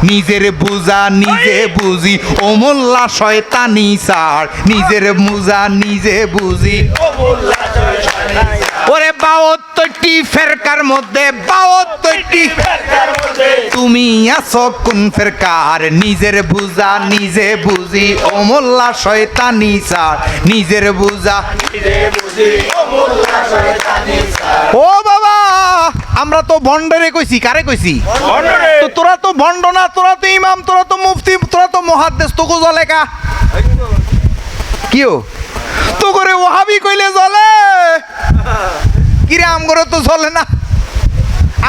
নিজের বুঝা নিজে বুঝি ও মোল্লা শয়তানি স্যার নিজের বুঝা নিজে বুঝি ওরে 72টি ফেরকার মধ্যে 72টি তুমি আছো কোন ফেরকার নিজের বুঝা নিজে বুঝি ও মোল্লা শয়তানি স্যার নিজের বুঝা ও বাবা আমরা তো ভণ্ডরে কইছি কারে কইছি তো তোরা তো ভণ্ড না তোরা তো ইমাম তোরা তো মুফতি তোরা তো মুহাদ্দিস তো জলে কা কিও তো করে ওহাবি কইলে জ্বলে কিরে আমগরে তো জ্বলে না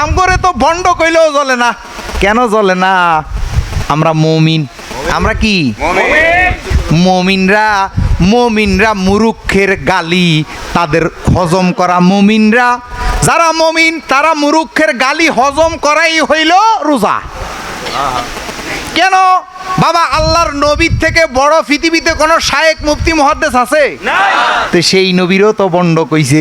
আমগরে তো ভণ্ড কইলেও জ্বলে না কেন জ্বলে না আমরা মুমিন আমরা কি মুমিনরা মুরুক্ষের গালি তাদের হজম করা মুমিনরা যারা মুমিন তারা মুরুক্ষের গালি হজম করাই হইল রোজা কেন বাবা আল্লাহর নবীর থেকে বড় পৃথিবীতে কোন শায়েক মুফতি মুহাদ্দিস আছে তো সেই নবীরও তো বন্ড কইছে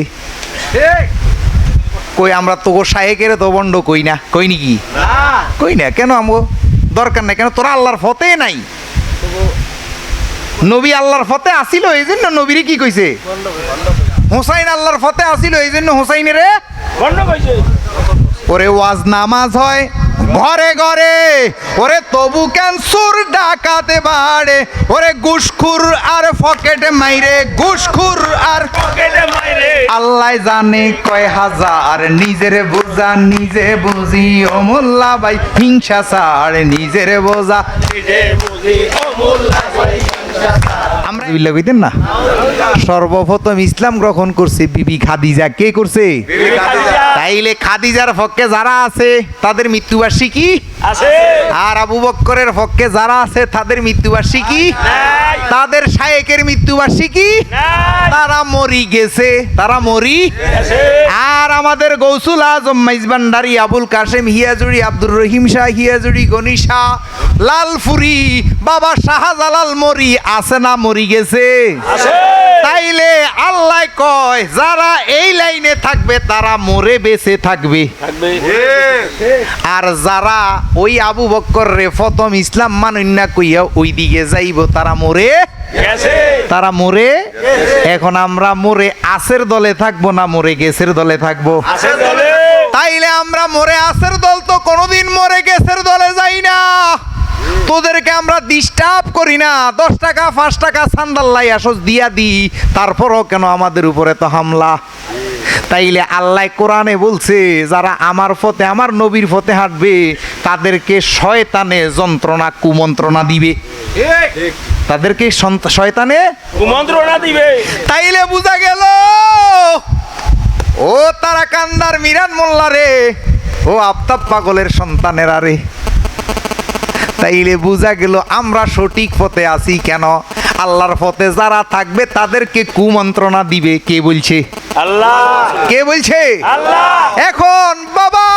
কই আমরা তো শায়েকের তো বন্ড কই না কই নাকি কই না কেন আমগো দরকার নাই কেন তোরা আল্লাহর ফতে নাই নবী আল্লাহর ফতে আসিল এই জন্য নবীরে কি কইছে হুসাইন আল্লাহর ফতে আসিল এই জন্য হুসাইনের ওরে ওয়াজ নামাজ হয় ঘরে ঘরে ওরে তবু কেন সুর ডাকাতে বাড়ে ওরে ঘুষখুর আর পকেটে মাইরে ঘুষখুর আর পকেটে মাইরে আল্লাহ জানে কয় হাজার নিজের বোঝা নিজে বুঝি ও মোল্লা ভাই হিংসা ছাড় নিজের বোঝা নিজে বুঝি ও মোল্লা ভাই আমরা বিল্লাহ কইতেন না সর্বপ্রথম ইসলাম গ্রহণ করছে বিবি খাদিজা কে করছে তাইলে খাদিজার পক্ষে যারা আছে তাদের মৃত্যুবার্ষিকী আছে আর আবু বকরের পক্ষে যারা আছে তাদের মৃত্যুবার্ষিকী তাদের শায়েকের মৃত্যুবার্ষিকী তারা মরি গেছে তারা মরি আর আমাদের গৌসুল আজম মাইজবান্ডারি আবুল কাশেম হিয়াজুড়ি আব্দুর রহিম শাহ হিয়াজুড়ি গনি শাহ লালফুরি বাবা শাহজালাল মরি আছে না মরি গেছে তাইলে আল্লাহ কয় যারা এই লাইনে থাকবে তারা মরে বেঁচে থাকবে আর যারা ওই আবু বকর রে প্রথম ইসলাম মানন্যা কইয়া ওই দিকে যাইব তারা মরে তারা মরে এখন আমরা মরে আসের দলে থাকবো না মরে গেছের দলে থাকবো তাইলে আমরা মরে আসের দল তো কোনোদিন মরে গেছের দলে যাই না তোদেরকে আমরা ডিস্টার্ব করি না 10 টাকা 5 টাকা সান্দাল্লাই আসস দিয়া দি তারপরও কেন আমাদের উপরে তো হামলা তাইলে আল্লাহ কোরআনে বলছে যারা আমার পথে আমার নবীর পথে হাঁটবে তাদেরকে শয়তানে যন্ত্রণা কুমন্ত্রণা দিবে তাদেরকে শয়তানে কুমন্ত্রণা দিবে তাইলে বুঝা গেল ও তারা কান্দার মিরান মোল্লা রে ও আফতাব পাগলের সন্তানেরা রে তাইলে বুঝা গেল আমরা সঠিক পথে আছি কেন আল্লাহর পথে যারা থাকবে তাদেরকে কুমন্ত্রণা দিবে কে বলছে আল্লাহ কে বলছে আল্লাহ এখন বাবা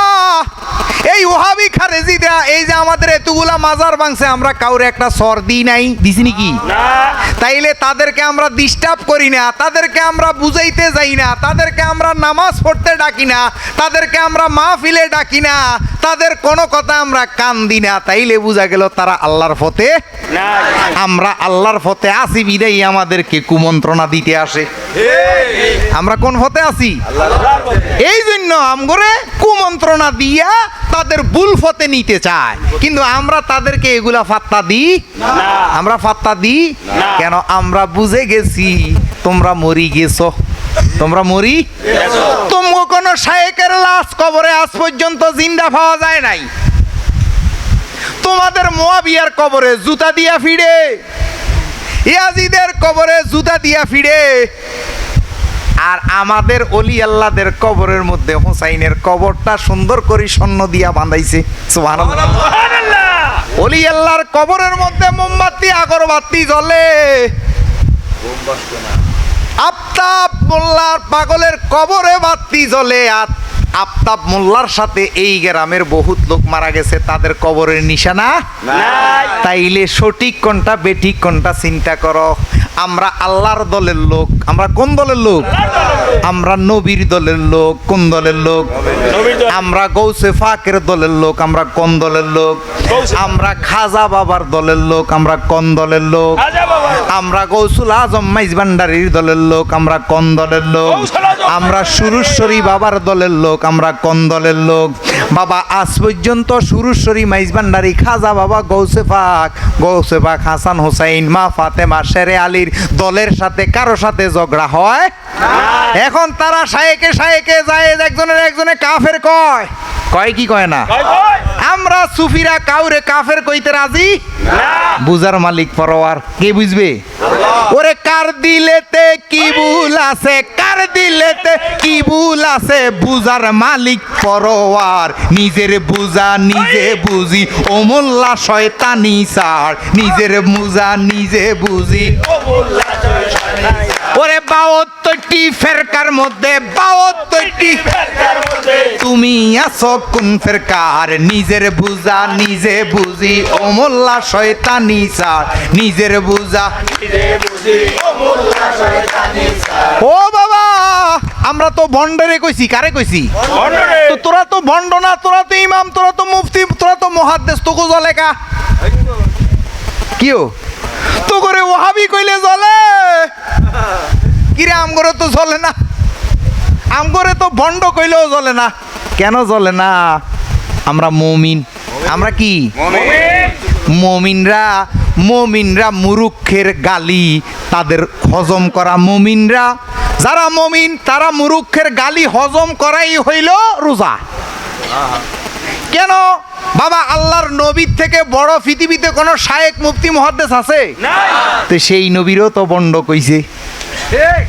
এই ওহাবি খারেজিরা এই যে আমাদের এতগুলা মাজার ভাঙছে আমরা কাউরে একটা সর দিই নাই দিছি নাকি তাইলে তাদেরকে আমরা ডিস্টার্ব করি না তাদেরকে আমরা বুঝাইতে যাই না তাদেরকে আমরা নামাজ পড়তে ডাকি না তাদেরকে আমরা মাহফিলে ডাকি না তাদের কোনো কথা আমরা কান দিই না তাইলে বুঝা গেল তারা আল্লাহর পথে আমরা আল্লাহর পথে আসি বিদায়ী আমাদেরকে কুমন্ত্রণা দিতে আসে আমরা কোন পথে আছি এই জন্য আমগরে কুমন্ত্রণা দিয়া তাদের ভুল পথে নিতে চায় কিন্তু আমরা তাদেরকে এগুলা ফাত্তা দিই আমরা ফাত্তা দিই কেন আমরা বুঝে গেছি তোমরা মরি গেছো তোমরা মরি তোমরা কোন শায়েকের লাশ কবরে আজ পর্যন্ত জিন্দা পাওয়া যায় নাই তোমাদের মুয়াবিয়ার কবরে জুতা দিয়া ফিরে ইয়াজিদের কবরে জুতা দিয়া ফিরে আর আমাদের ওলি আল্লাহদের কবরের মধ্যে হুসাইনের কবরটা সুন্দর করে স্বর্ণ দিয়া বাঁধাইছে সুবহানাল্লাহ ওলি আল্লাহর কবরের মধ্যে মোমবাতি আগরবাতি জ্বলে আফতাব মোল্লার পাগলের কবরে বাতি জ্বলে আর আফতাব মোল্লার সাথে এই গ্রামের বহুত লোক মারা গেছে, তাদের কবরের নিশানা নাই। তাইলে সঠিক কোনটা বেঠিক কোনটা চিন্তা করো। আমরা আল্লাহর দলের লোক, আমরা কোন দলের লোক? আমরা নবীর দলের লোক। কোন দলের লোক? নবীর দল। আমরা গৌসে ফাকের দলের লোক। আমরা কোন দলের লোক? গৌসে। আমরা খাজা বাবার দলের লোক। আমরা কোন দলের লোক? আজা বাবা। আমরা গৌসুল আজম মাইজ ভান্ডারির দলের লোক। আমরা কোন দলের লোক? গৌসুল আজম আমরা সুরেশ্বরী বাবার দলের লোক। আমরা কোন দলের লোক? বাবা আজ পর্যন্ত সুরেশ্বরী মাইজ ভান্ডারি, খাজা বাবা, গৌসে পাক হাসান হোসাইন, মা ফাতেমা, শেরে আলীর দলের সাথে কারো সাথে ঝগড়া হয়? এখন তারা শায়েকে শায়েকে যায়, একজনে কাফের কয়, কয় কি কয় না? কয় কয়? আমরা সুফিরা কাউরে কাফের কইতে রাজি না। বুজার মালিক পরোয়ার, কে বুঝবে? ওরে কার দিলেতে কি ভুল আছে, কার দিলেতে কি ভুল আছে, বুজার মালিক পরোয়ার, নিজের বুজা নিজে বুঝি, ও মোল্লা শয়তানি সার, নিজের বুজা নিজে বুঝি। ও মোল্লা শয়তানি। ওরে 72টি ফেরকার মধ্যে 72টি ফেরকার মধ্যে তুমি আছো কোন ফেরকার, নিজের বুজা নিজে বুঝি, ও মোল্লা শয়তানি সার, নিজের বুজা। নিজে বুঝি, ও মোল্লা শয়তানি সার। ও বাবা, আমরা তো ভণ্ডরে কইছি, কারে কইছি? অনরে। তো তোরা তো ভণ্ড না, তোরা তো ইমাম, তোরা তো মুফতি, তোরা তো মুহাদ্দিস, তোকে জলে কা কিও তো করে ওহাবি কইলে জলে কিরে? আমগরে তো চলে না, আমগরে তো ভণ্ড কইলেও চলে না। কেন চলে না? আমরা মুমিন। আমরা কি মুমিনরা? মুমিনরা মুরুক্ষের গালি তাদের হজম করা। মুমিনরা যারা মুমিন তারা মুরুক্ষের গালি হজম করাই হইল রোজা। কেন বাবা? আল্লাহর নবীর থেকে বড় পৃথিবীতে কোনো শায়েক মুফতি মুহাদ্দিস আছে? নাই। তো সেই নবীরও তো বন্ড কইছে। ঠিক।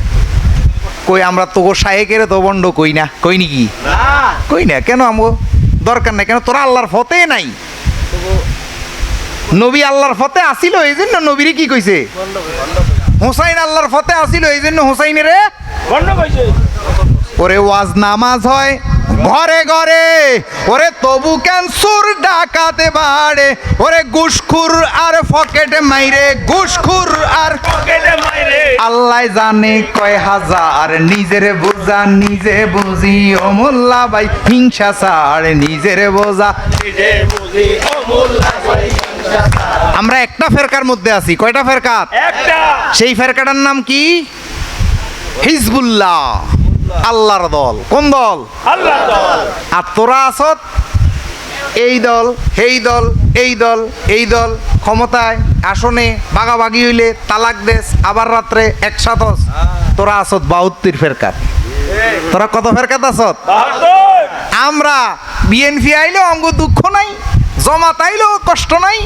কই আমরা তো শায়েকের তো বন্ড কই না, কই নাকি? না। কই না। কেন? আমগো দরকার নাই। কেন? তোরা আল্লাহর ফতে নাই। নবী আল্লাহর ফতে আসিল, এই জন্য নবীরে কি কইছে? হোসাইন আল্লাহর ফতে আসিল, এই জন্য হোসাইনের বন্ধ কইছে। ওরে ওয়াজ নামাজ হয় ঘরে ঘরে, ওরে তবু কেন সুর ডাকাতে বাড়ে, ওরে ঘুষখুর আর পকেট মাইরে, ঘুষখুর আর পকেটে মাইরে। আল্লাহ জানে কয় হাজার, নিজের বোঝা নিজে বুঝি, ও মোল্লা ভাই হিংসা ছাড়, নিজের বোঝা। নিজে বুঝি, ও মোল্লা শয়তানি সার। আমরা একটা ফেরকার মধ্যে আছি। কয়টা ফেরকাত? একটা। সেই ফেরকাটার নাম কি? হিজবুল্লাহ, আল্লাহর দল। কোন দল? আল্লাহর দল। আর তোরা আসত এই দল, এই দল, এই দল, এই দল, ক্ষমতায় আসনে বাগাবাগি হইলে তালাক দেশ, আবার রাত্রে একসাথ হস। তোরা আসত 72 ফেরকাত। তোরা কত ফেরকাত আসত? বাহাদুর। আমরা বিএনপি আইলেও আমগো দুঃখ নাই, জমাত আইলেও কষ্ট নাই,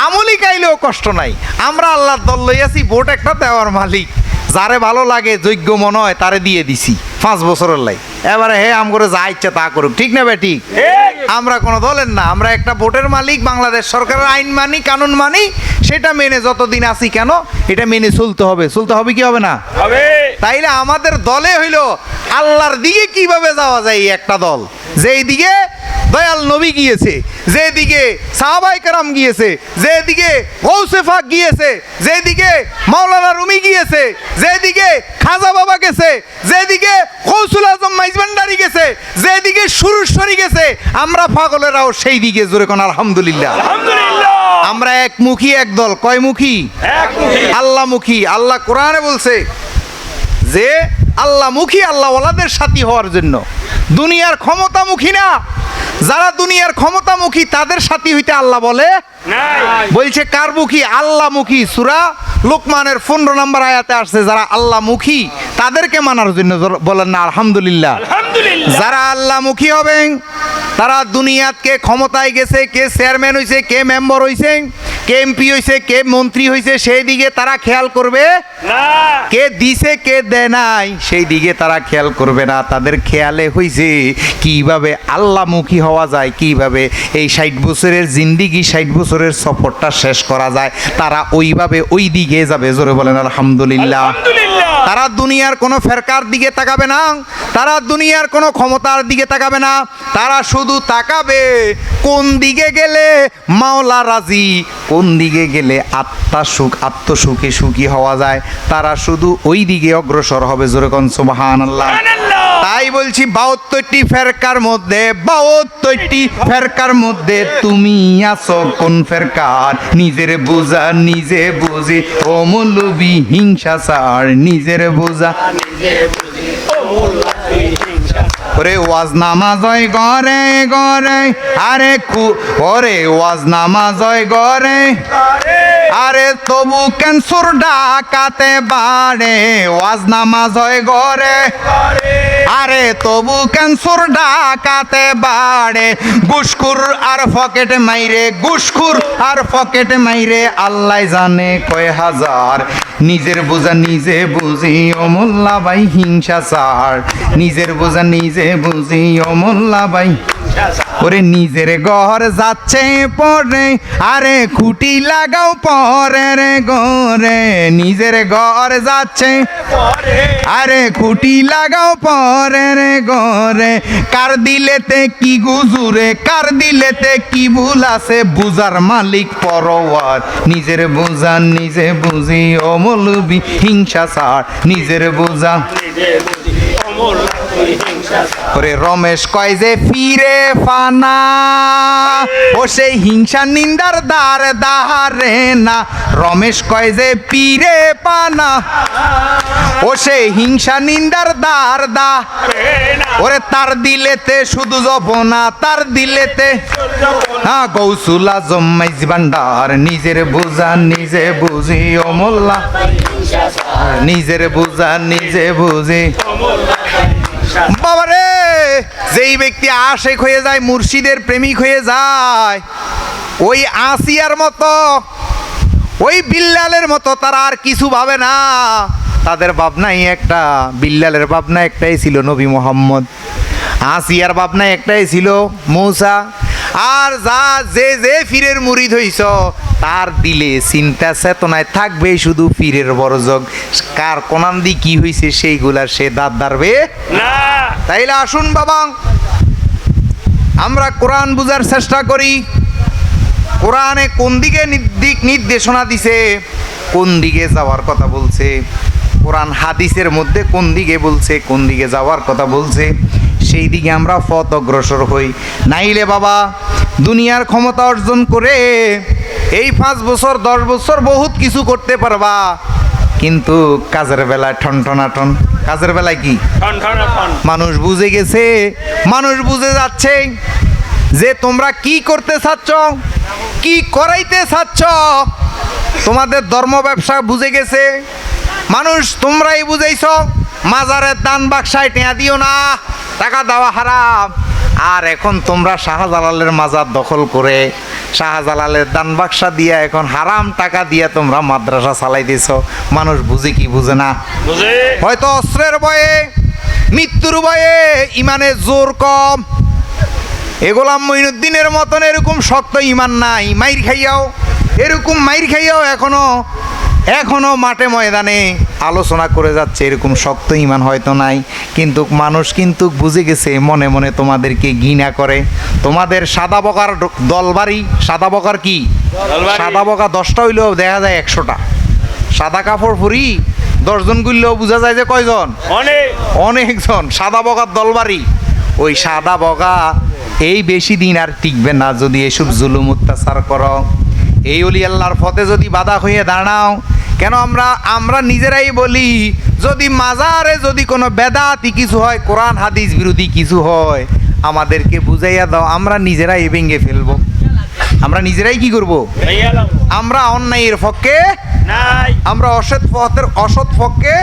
আমলিক আইলেও কষ্ট নাই। আমরা আল্লাহর দল লইয়াছি, ভোট একটা দেওয়ার মালিক, যারে ভালো লাগে যোগ্য মনে হয় তারে দিয়ে দিছি 5 বছরের লাই। এবারে হে আমগরে যা ইচ্ছা তা করুক, ঠিক না বে? ঠিক। ঠিক। আমরা কোনো দলের না, আমরা একটা ভোটের মালিক, বাংলাদেশ সরকারের আইন মানি, কানুন মানি, সেটা মেনে যতদিন আছি কেন এটা মেনে চলতে হবে। চলতে হবে কি হবে না? হবে। তাইলে আমাদের দলে হইল আল্লাহর দিকে কিভাবে যাওয়া যায়। এই একটা দল যেই দিকে দয়াল নবী গিয়েছে, যেদিকে সাহাবায়ে কেরাম গিয়েছে, যেদিকে গৌসে পাক গিয়েছে, যেদিকে মাওলানা রুমি গিয়েছে, যেদিকে খাজা বাবা গেছে, যেদিকে গৌসুল আজম মাইজ ভান্ডারি গেছে, যেদিকে সুরেশ্বরী গেছে, আমরা পাগলেরাও সেই দিকে। জোরে কোন আলহামদুলিল্লাহ। আলহামদুলিল্লাহ। আমরা একমুখী এক দল। কয়মুখী? একমুখী। আল্লাহমুখী। আল্লাহ কোরআনে বলছে যে আল্লাহমুখী, আল্লাহওয়ালাদের সাথী হওয়ার জন্য। দুনিয়ার ক্ষমতামুখী না। যারা দুনিয়ার ক্ষমতামুখী তাদের সাথী হইতে আল্লাহ বলে নাই। বলছে কার মুখী? আল্লাহমুখী। সূরা লোকমানের 15 নম্বর আয়াতে আসছে যারা আল্লাহমুখী তাদেরকে মানার জন্য। বলেন না আলহামদুলিল্লাহ। আলহামদুলিল্লাহ। যারা আল্লাহমুখী হবেন তারা দুনিয়াতকে ক্ষমতায় গেছে, কে চেয়ারম্যান হইছে, কে মেম্বার হইছে, কে এমপি হয়েছে কে মন্ত্রী হয়েছে সেই দিকে তারা খেয়াল করবে না কে দিছে কে দেয় নাই সেই দিকে তারা খেয়াল করবে না। তাদের খেয়ালে হয়েছে কিভাবে আল্লাহমুখী হওয়া যায়, কিভাবে এই 60 বছরের জিন্দিগি 60 বছরের সফরটা শেষ করা যায়, তারা ওইভাবে ওই দিকে যাবে। জোরে বলেন আলহামদুলিল্লাহ। আলহামদুলিল্লাহ তারা দুনিয়ার কোনো ফেরকার দিকে তাকাবে না, তারা দুনিয়ার কোনো ক্ষমতার দিকে তাকাবে না, তারা শুধু তাকাবে কোন দিকে গেলে মাওলা রাজি, কোন দিকে গেলে আত্মসুখে সুখী হওয়া যায়, তারা শুধু ওই দিকে অগ্রসর হবে। জোরে কোন সুবহানাল্লাহ। তাই বলছি 72টি ফেরকার মধ্যে 72টি ফেরকার মধ্যে তুমি আছো কোন ফেরকার? নিজের বোঝা নিজে বুঝি ও মৌলবি হিংসা সার, নিজের বোঝা নিজে বুঝি ও মোল্লা তুই হিংসা ওরে ওয়াজ নামাজ হয় ঘরে ঘরে, আরে ওরে ওয়াজ নামাজ হয় ঘরে, করে আরে তবু ক্যান্সার ডাকাতে বাড়ে। ওয়াজ নামাজ হয় ঘরে, করে আরে তবু ক্যান্সার ডাকাতে বাড়ে। ঘুষখোর আর পকেট মাইরে, ঘুষখোর আর পকেট মাইরে, আল্লাহ জানে কয় হাজার। নিজের বোঝা নিজে বুঝি ও মোল্লা ভাই হিংসা সার, নিজের বোঝা নিজে বুঝি ও মোল্লা ভাই। ওরে নিজের ঘর যাচ্ছে পরে, আরে খুঁটি লাগাও পরে রে ঘরে। নিজের ঘর যাচ্ছে করে আরে খুঁটি লাগাও পরে রে ঘরে। কার দিলেতে কি গুজুরে, কার দিলেতে কি ভুল আছে, বুজার মালিক পরওয়ার। নিজের বোঝা নিজে বুঝি ও মৌলবি হিংসা সার, নিজের বোঝা। নিজে বুঝি ও মোল্লা তুই হিংসা ওরে রমেশ কয় যে ফিরে ফানা, ও সেই হিংসা নিন্দার দ্বার দাহারে না। রমেশ কয় যে পীরে পানা, ও সেই হিংসা নিন্দার দ্বার দা। ওরে তার দিলেতে শুধু জপনা, তার দিলেতে হ্যাঁ গৌসুল আজম মাইজ ভান্ডার। নিজের বোঝা নিজে বুঝি ও মোল্লা, নিজের বোঝা নিজে বুঝি। বাবারে যেই ব্যক্তি আশেক হয়ে যায়, মুর্শিদের প্রেমিক হয়ে যায়, ওই আসিয়ার মতো ওই বিল্লালের মতো তারা আর কিছু ভাবে না। তাদের ভাবনাই একটা, বিল্লালের ভাবনা একটাই ছিল নবী মোহাম্মদ, আসিয়ার ভাবনা একটাই ছিল মূসা। আর যা যে যে ফিরের মুরিদ হইছ, তার দিলে চিন্তা চেতনায় থাকবে শুধু পীরের বরজগ। কার কোনান দি কি হইছে সেইগুলা সে দাঁত দাঁড়বে না তাইলে আসুন বাবা, আমরা কোরআন বুঝার চেষ্টা করি। কোরআনে কোন দিকে দিক নির্দেশনা দিছে, কোন দিকে যাওয়ার কথা বলছে, কোরআন হাদিসের মধ্যে কোন দিকে বলছে, কোন দিকে যাওয়ার কথা বলছে, সেই দিকে আমরা পথ অগ্রসর হই। নাইলে বাবা দুনিয়ার ক্ষমতা অর্জন করে এই 5 বছর 10 বছর বহুত কিছু করতে পারবা, কিন্তু কাজের বেলায় ঠনঠনাঠন। কাজের বেলায় কি ঠন ঠন ঠন মানুষ বুঝে গেছে, মানুষ বুঝে যাচ্ছে যে তোমরা কি করতে চাচ্ছ, কি করাইতে চাচ্ছ। তোমাদের ধর্ম ব্যবসা বুঝে গেছে মানুষ, তোমরাই বুঝেইছ। মাজারের দান বাক্সায় টেয়া দিও না, টাকা দেওয়া হারাম। আর এখন তোমরা শাহজালালের মাজার দখল করে শাহজালালের দান বাক্সা দিয়া এখন হারাম টাকা দিয়া তোমরা মাদ্রাসা চালাইতেছ। মানুষ বুঝে কি বুঝে না? বুঝে হয়তো অস্ত্রের ভয়ে, মৃত্যুর ভয়ে, ইমানের জোর কম। এ গোলাম মঈনুদ্দিনের মতন এরকম শক্ত ইমান নাই, মাইর খাইয়াও এরকম মাইর খাইয়াও এখনো মাঠে ময়দানে আলোচনা করে যাচ্ছে, এরকম শক্ত ইমান হয়তো নাই। কিন্তু মানুষ কিন্তু বুঝে গেছে, মনে মনে তোমাদেরকে ঘৃণা করে। তোমাদের সাদা বকার দলবাড়ি, সাদা বকার কি দলবাড়ি। সাদা বকা 10টা হইলেও দেখা যায় 100টা। সাদা কাপড় পরি 10 জন গুললেও বোঝা যায় যে কয়জন, অনেক অনেকজন। সাদা বগার দলবাড়ি, ওই সাদা বগা এই বেশি দিন আর টিকবে না যদি এসব জুলুম অত্যাচার করো। এই অলি আল্লাহর পথে যদি বাধা হয়ে দাঁড়াও, কেন আমরা নিজেরাই বলি, যদি মাজারে যদি কোনো বেদাতি কিছু হয়, কোরআন হাদিস বিরোধী কিছু হয়, আমাদেরকে বুঝাইয়া দাও, আমরা নিজেরাই ভেঙে ফেলবো। আমরা নিজেরাই কি করব? হয়ে গেল আমরা অন্যায়ের পক্ষে, নাই আমরা অসৎ পথের পক্ষে